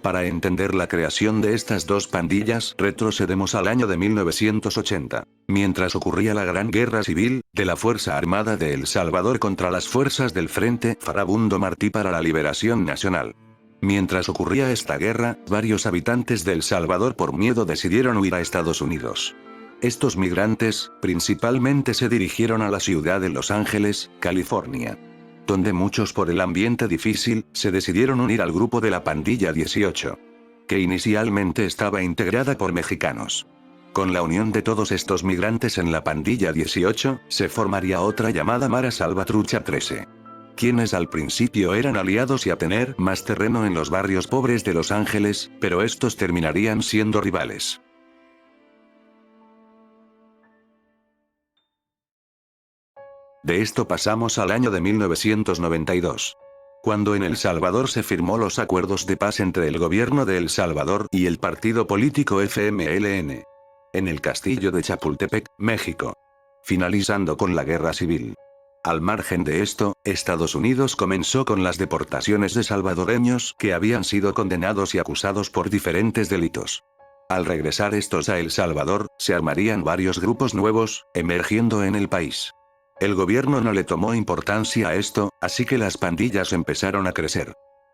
Para entender la creación de estas dos pandillas, retrocedemos al año de 1980, mientras ocurría la Gran Guerra Civil, de la Fuerza Armada de El Salvador contra las fuerzas del Frente Farabundo Martí para la Liberación Nacional. Mientras ocurría esta guerra, varios habitantes de El Salvador por miedo decidieron huir a Estados Unidos. Estos migrantes, principalmente se dirigieron a la ciudad de Los Ángeles, California, donde muchos por el ambiente difícil, se decidieron unir al grupo de la Pandilla 18, que inicialmente estaba integrada por mexicanos. Con la unión de todos estos migrantes en la Pandilla 18, se formaría otra llamada Mara Salvatrucha 13. Quienes al principio eran aliados y a tener más terreno en los barrios pobres de Los Ángeles, pero estos terminarían siendo rivales. De esto pasamos al año de 1992. Cuando en El Salvador se firmó los acuerdos de paz entre el gobierno de El Salvador y el partido político FMLN. En el castillo de Chapultepec, México. Finalizando con la guerra civil. Al margen de esto, Estados Unidos comenzó con las deportaciones de salvadoreños que habían sido condenados y acusados por diferentes delitos. Al regresar estos a El Salvador, se armarían varios grupos nuevos, emergiendo en el país. El gobierno no le tomó importancia a esto, así que las pandillas empezaron a crecer.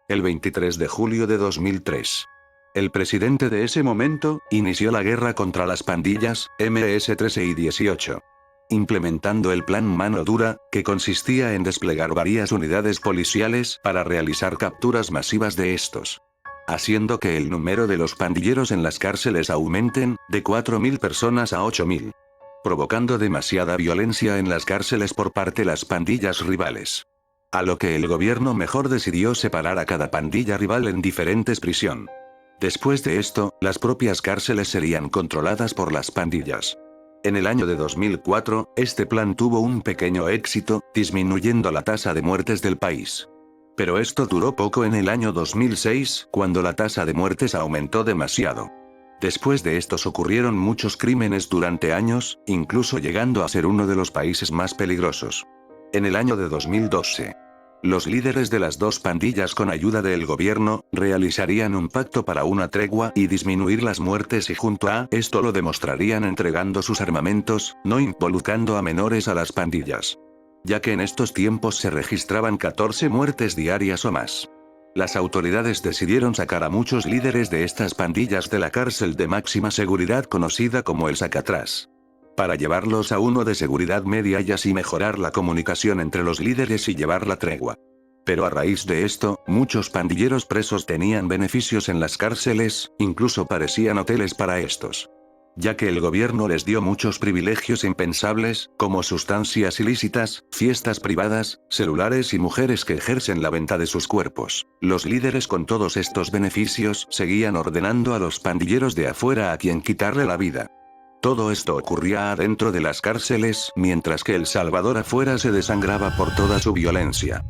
El 23 de julio de 2003. El presidente de ese momento, inició la guerra contra las pandillas, MS-13 y 18. Implementando el Plan Mano Dura, que consistía en desplegar varias unidades policiales para realizar capturas masivas de estos. Haciendo que el número de los pandilleros en las cárceles aumenten, de 4.000 personas a 8.000. Provocando demasiada violencia en las cárceles por parte de las pandillas rivales. A lo que el gobierno mejor decidió separar a cada pandilla rival en diferentes prisiones. Después de esto, las propias cárceles serían controladas por las pandillas. En el año de 2004, este plan tuvo un pequeño éxito, disminuyendo la tasa de muertes del país. Pero esto duró poco en el año 2006, cuando la tasa de muertes aumentó demasiado. Después de estos ocurrieron muchos crímenes durante años, incluso llegando a ser uno de los países más peligrosos. En el año de 2012, los líderes de las dos pandillas con ayuda del gobierno, realizarían un pacto para una tregua y disminuir las muertes y junto a esto lo demostrarían entregando sus armamentos, no involucrando a menores a las pandillas. Ya que en estos tiempos se registraban 14 muertes diarias o más. Las autoridades decidieron sacar a muchos líderes de estas pandillas de la cárcel de máxima seguridad conocida como el Sacatrás. Para llevarlos a uno de seguridad media y así mejorar la comunicación entre los líderes y llevar la tregua. Pero a raíz de esto, muchos pandilleros presos tenían beneficios en las cárceles, incluso parecían hoteles para estos. Ya que el gobierno les dio muchos privilegios impensables, como sustancias ilícitas, fiestas privadas, celulares y mujeres que ejercen la venta de sus cuerpos. Los líderes con todos estos beneficios seguían ordenando a los pandilleros de afuera a quien quitarle la vida. Todo esto ocurría adentro de las cárceles, mientras que El Salvador afuera se desangraba por toda su violencia.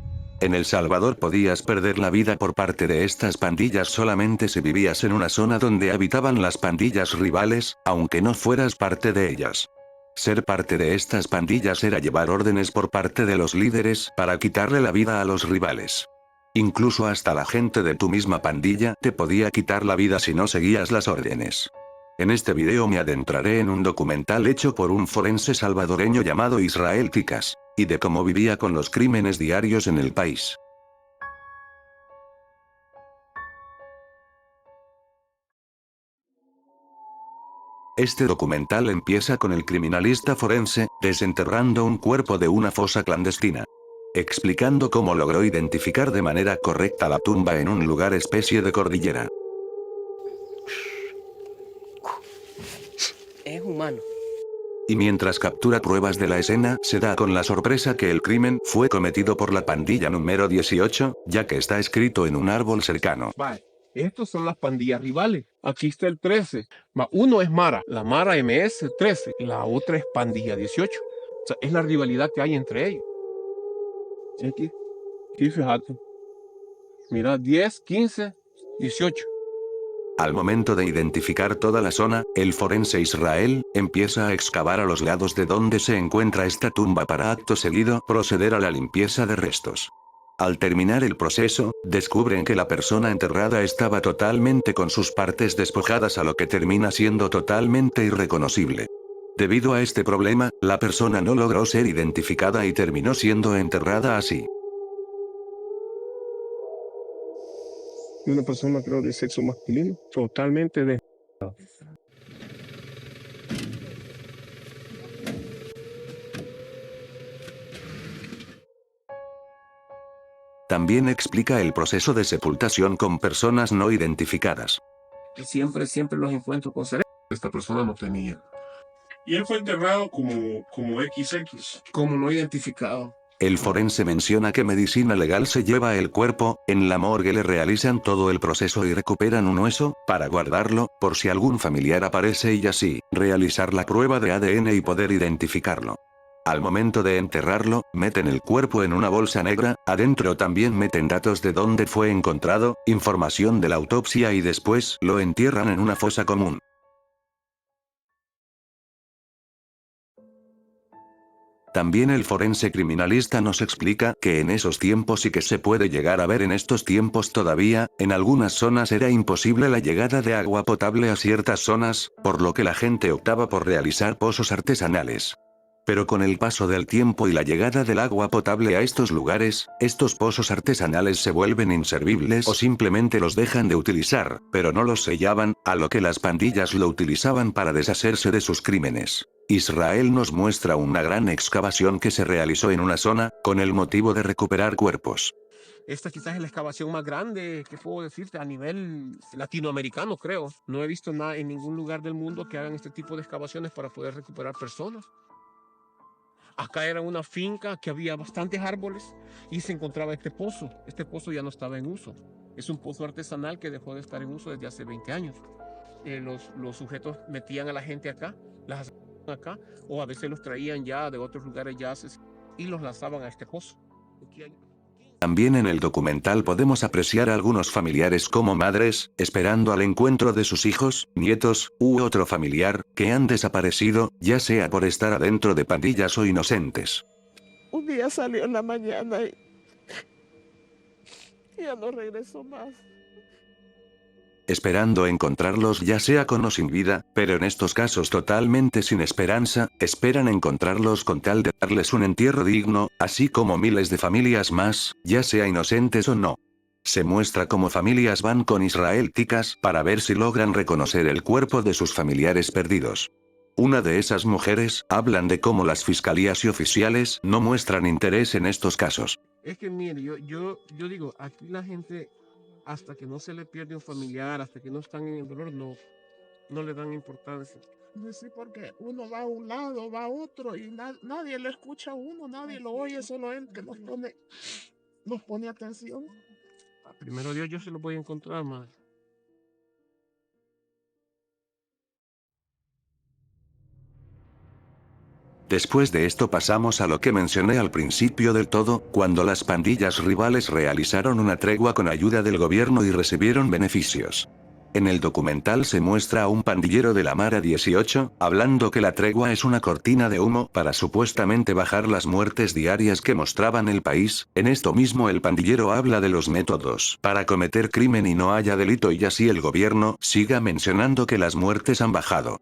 En El Salvador podías perder la vida por parte de estas pandillas solamente si vivías en una zona donde habitaban las pandillas rivales, aunque no fueras parte de ellas. Ser parte de estas pandillas era llevar órdenes por parte de los líderes para quitarle la vida a los rivales. Incluso hasta la gente de tu misma pandilla te podía quitar la vida si no seguías las órdenes. En este video me adentraré en un documental hecho por un forense salvadoreño llamado Israel Ticas, y de cómo vivía con los crímenes diarios en el país. Este documental empieza con el criminalista forense, desenterrando un cuerpo de una fosa clandestina. Explicando cómo logró identificar de manera correcta la tumba en un lugar especie de cordillera. Es humano. Y mientras captura pruebas de la escena, se da con la sorpresa que el crimen fue cometido por la pandilla número 18, ya que está escrito en un árbol cercano. Vale, estos son las pandillas rivales. Aquí está el 13. Uno es Mara, la Mara MS-13. La otra es pandilla 18. O sea, es la rivalidad que hay entre ellos. Aquí fíjate. Mira, 10, 15, 18. Al momento de identificar toda la zona, el forense Israel empieza a excavar a los lados de donde se encuentra esta tumba para acto seguido proceder a la limpieza de restos. Al terminar el proceso, descubren que la persona enterrada estaba totalmente con sus partes despojadas, a lo que termina siendo totalmente irreconocible. Debido a este problema, la persona no logró ser identificada y terminó siendo enterrada así. Una persona, creo, de sexo masculino, totalmente de... También explica el proceso de sepultación con personas no identificadas. Siempre los encuentro con cerebro. Esta persona no tenía. Y él fue enterrado como XX. Como no identificado. El forense menciona que medicina legal se lleva el cuerpo, en la morgue le realizan todo el proceso y recuperan un hueso, para guardarlo, por si algún familiar aparece y así, realizar la prueba de ADN y poder identificarlo. Al momento de enterrarlo, meten el cuerpo en una bolsa negra, adentro también meten datos de dónde fue encontrado, información de la autopsia y después lo entierran en una fosa común. También el forense criminalista nos explica que en esos tiempos y que se puede llegar a ver en estos tiempos todavía, en algunas zonas era imposible la llegada de agua potable a ciertas zonas, por lo que la gente optaba por realizar pozos artesanales. Pero con el paso del tiempo y la llegada del agua potable a estos lugares, estos pozos artesanales se vuelven inservibles o simplemente los dejan de utilizar, pero no los sellaban, a lo que las pandillas lo utilizaban para deshacerse de sus crímenes. Israel nos muestra una gran excavación que se realizó en una zona, con el motivo de recuperar cuerpos. Esta quizás es la excavación más grande que puedo decirte a nivel latinoamericano, creo. No he visto nada en ningún lugar del mundo que hagan este tipo de excavaciones para poder recuperar personas. Acá era una finca que había bastantes árboles y se encontraba este pozo. Este pozo ya no estaba en uso. Es un pozo artesanal que dejó de estar en uso desde hace 20 años. Los sujetos metían a la gente acá, las hacían acá, o a veces los traían ya de otros lugares y los lanzaban a este pozo. También en el documental podemos apreciar a algunos familiares como madres, esperando al encuentro de sus hijos, nietos, u otro familiar, que han desaparecido, ya sea por estar adentro de pandillas o inocentes. Un día salió en la mañana y ya no regresó más. Esperando encontrarlos ya sea con o sin vida, pero en estos casos totalmente sin esperanza, esperan encontrarlos con tal de darles un entierro digno, así como miles de familias más, ya sea inocentes o no. Se muestra cómo familias van con israelíticas para ver si logran reconocer el cuerpo de sus familiares perdidos. Una de esas mujeres hablan de cómo las fiscalías y oficiales no muestran interés en estos casos. Es que mire, yo digo, aquí la gente, hasta que no se le pierde un familiar, hasta que no están en el dolor, no le dan importancia. Sí, porque uno va a un lado, va a otro y nadie lo escucha a uno, nadie lo oye, solo él que nos pone atención. Primero Dios, yo se lo voy a encontrar, madre. Después de esto pasamos a lo que mencioné al principio del todo, cuando las pandillas rivales realizaron una tregua con ayuda del gobierno y recibieron beneficios. En el documental se muestra a un pandillero de la Mara 18, hablando que la tregua es una cortina de humo para supuestamente bajar las muertes diarias que mostraban el país. En esto mismo el pandillero habla de los métodos para cometer crimen y no haya delito y así el gobierno siga mencionando que las muertes han bajado.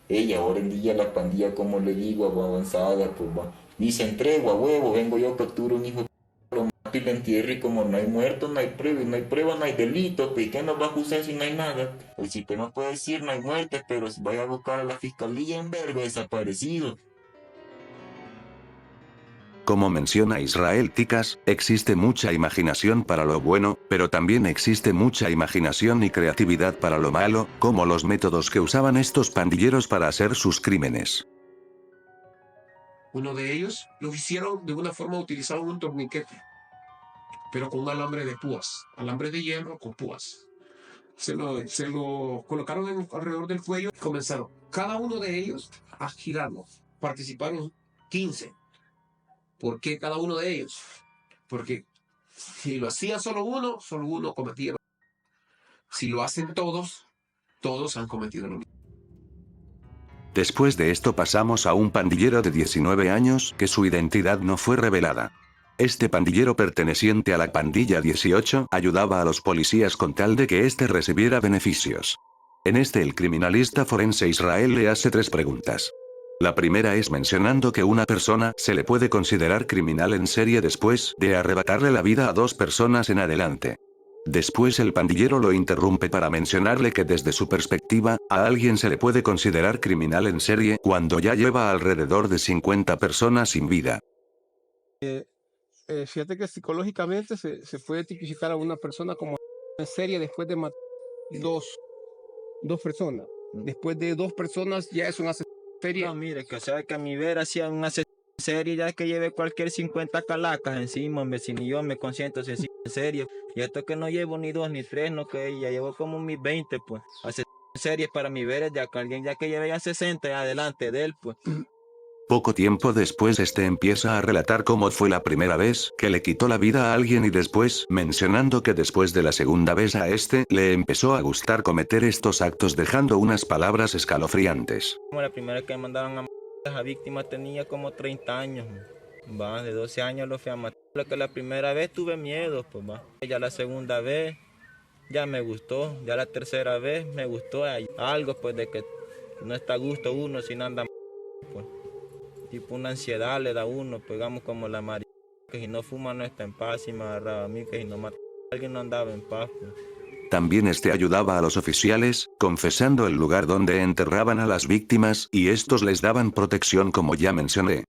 Ella, ahora en día la pandilla, como le digo, va avanzada, pues va. Dicen tregua, huevo, vengo yo, capturo un hijo, lo mato y lo entierro y como no hay muerto, no hay prueba, y no hay prueba, no hay delito, pues ¿qué nos va a acusar si no hay nada? El sistema puede decir no hay muerte, pero si vaya a buscar a la fiscalía en verga, desaparecido. Como menciona Israel Ticas, existe mucha imaginación para lo bueno, pero también existe mucha imaginación y creatividad para lo malo, como los métodos que usaban estos pandilleros para hacer sus crímenes. Uno de ellos lo hicieron de una forma, utilizaron un torniquete, pero con un alambre de púas, alambre de hierro con púas. Se lo colocaron alrededor del cuello y comenzaron cada uno de ellos a girarlo. Participaron 15. ¿Por qué cada uno de ellos? Porque si lo hacía solo uno cometía. Si lo hacen todos, todos han cometido lo mismo. Después de esto pasamos a un pandillero de 19 años que su identidad no fue revelada. Este pandillero perteneciente a la pandilla 18 ayudaba a los policías con tal de que éste recibiera beneficios. En este el criminalista forense Israel le hace 3 preguntas. La primera es mencionando que una persona se le puede considerar criminal en serie después de arrebatarle la vida a 2 personas en adelante. Después el pandillero lo interrumpe para mencionarle que desde su perspectiva, a alguien se le puede considerar criminal en serie cuando ya lleva alrededor de 50 personas sin vida. Fíjate que psicológicamente se puede tipificar a una persona como en serie después de matar dos personas. Después de 2 personas ya es un asesino en serie. No, mire, que o sea que a mi ver hacía una serie ya que lleve cualquier 50 calacas encima, hombre, si ni yo me consiento si en serio. Y esto que no llevo ni 2 ni 3, no que ya llevo como mis 20, pues. Hacer series para mi ver ya que alguien ya que lleve ya 60 y adelante de él, pues. Poco tiempo después este empieza a relatar cómo fue la primera vez que le quitó la vida a alguien y después mencionando que después de la segunda vez a este le empezó a gustar cometer estos actos dejando unas palabras escalofriantes. Como la primera vez que me mandaron a matar a esa víctima tenía como 30 años, va, de 12 años lo fui a matar. Lo que la primera vez tuve miedo, pues va. Ya la segunda vez ya me gustó, ya la tercera vez me gustó. Hay algo pues de que no está a gusto uno si no anda pues. Tipo una ansiedad le da a uno, pues digamos como la marihuana, que si no fuma no está en paz, y me agarraba a mí, que si no mata a alguien no andaba en paz. Pues. También este ayudaba a los oficiales, confesando el lugar donde enterraban a las víctimas y estos les daban protección como ya mencioné.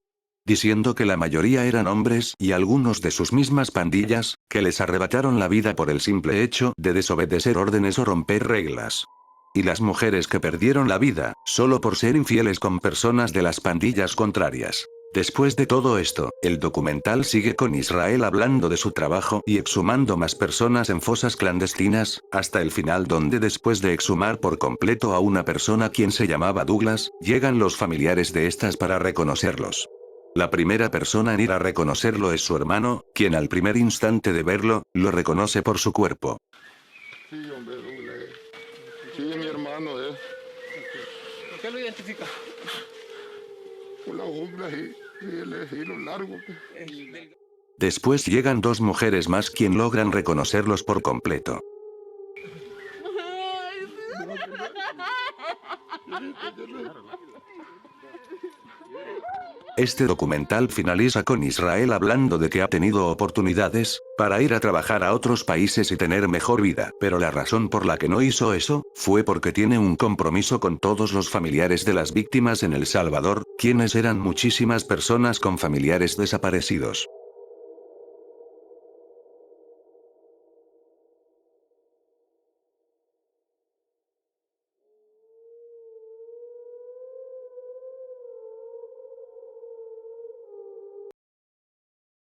Diciendo que la mayoría eran hombres y algunos de sus mismas pandillas, que les arrebataron la vida por el simple hecho de desobedecer órdenes o romper reglas. Y las mujeres que perdieron la vida, solo por ser infieles con personas de las pandillas contrarias. Después de todo esto, el documental sigue con Israel hablando de su trabajo y exhumando más personas en fosas clandestinas, hasta el final donde después de exhumar por completo a una persona quien se llamaba Douglas, llegan los familiares de estas para reconocerlos. La primera persona en ir a reconocerlo es su hermano, quien al primer instante de verlo, lo reconoce por su cuerpo. Sí, hombre, Douglas. Sí, es mi hermano, ¿Por qué lo identifica? Por las umbras y el hilo largo. Después llegan 2 mujeres más quien logran reconocerlos por completo. Este documental finaliza con Israel hablando de que ha tenido oportunidades para ir a trabajar a otros países y tener mejor vida, pero la razón por la que no hizo eso fue porque tiene un compromiso con todos los familiares de las víctimas en El Salvador, quienes eran muchísimas personas con familiares desaparecidos.